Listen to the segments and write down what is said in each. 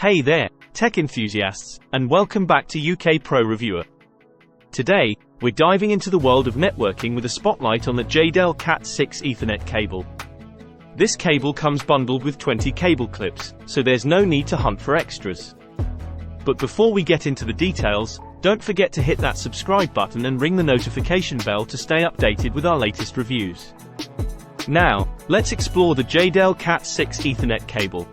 Hey there, tech enthusiasts, and welcome back to UK Pro Reviewer. Today, we're diving into the world of networking with a spotlight on the Jadaol Cat 6 Ethernet cable. This cable comes bundled with 20 cable clips, so there's no need to hunt for extras. But before we get into the details, don't forget to hit that subscribe button and ring the notification bell to stay updated with our latest reviews. Now, let's explore the Jadaol Cat 6 Ethernet cable.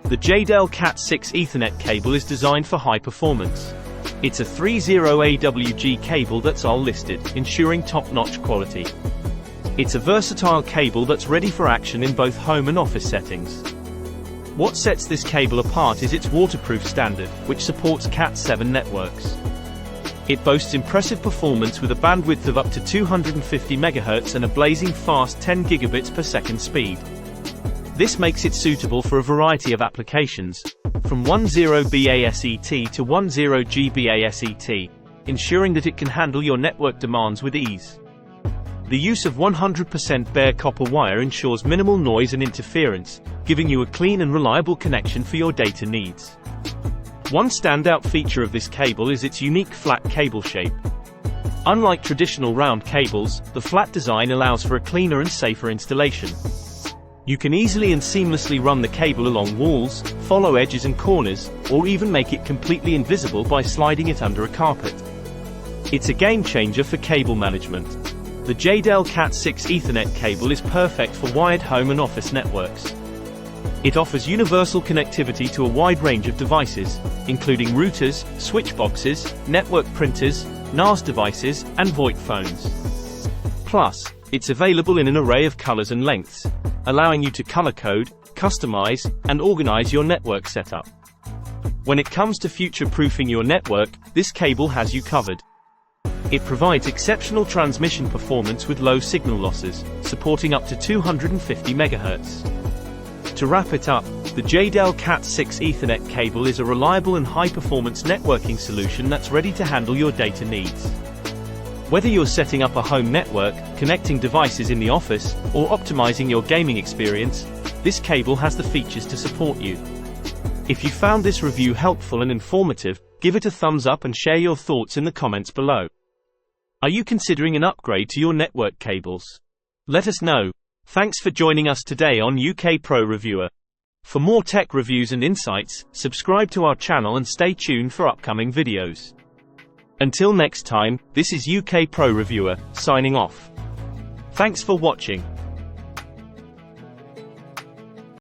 The Jadaol Cat 6 Ethernet cable is designed for high performance. It's a 3.0 AWG cable that's all listed, ensuring top-notch quality. It's a versatile cable that's ready for action in both home and office settings. What sets this cable apart is its waterproof standard, which supports Cat 7 networks. It boasts impressive performance with a bandwidth of up to 250 MHz and a blazing fast 10 gigabits per second speed. This makes it suitable for a variety of applications, from 10BASET to 10GBASET, ensuring that it can handle your network demands with ease. The use of 100% bare copper wire ensures minimal noise and interference, giving you a clean and reliable connection for your data needs. One standout feature of this cable is its unique flat cable shape. Unlike traditional round cables, the flat design allows for a cleaner and safer installation. You can easily and seamlessly run the cable along walls, follow edges and corners, or even make it completely invisible by sliding it under a carpet. It's a game changer for cable management. The Jadaol Cat 6 Ethernet cable is perfect for wired home and office networks. It offers universal connectivity to a wide range of devices, including routers, switch boxes, network printers, NAS devices, and VoIP phones. Plus, it's available in an array of colors and lengths, allowing you to color code, customize, and organize your network setup. When it comes to future-proofing your network, this cable has you covered. It provides exceptional transmission performance with low signal losses, supporting up to 250 MHz. To wrap it up, the Jadaol Cat 6 Ethernet cable is a reliable and high-performance networking solution that's ready to handle your data needs. Whether you're setting up a home network, connecting devices in the office, or optimizing your gaming experience, this cable has the features to support you. If you found this review helpful and informative, give it a thumbs up and share your thoughts in the comments below. Are you considering an upgrade to your network cables? Let us know. Thanks for joining us today on UK Pro Reviewer. For more tech reviews and insights, subscribe to our channel and stay tuned for upcoming videos. Until next time, this is UK Pro Reviewer, signing off. Thanks for watching.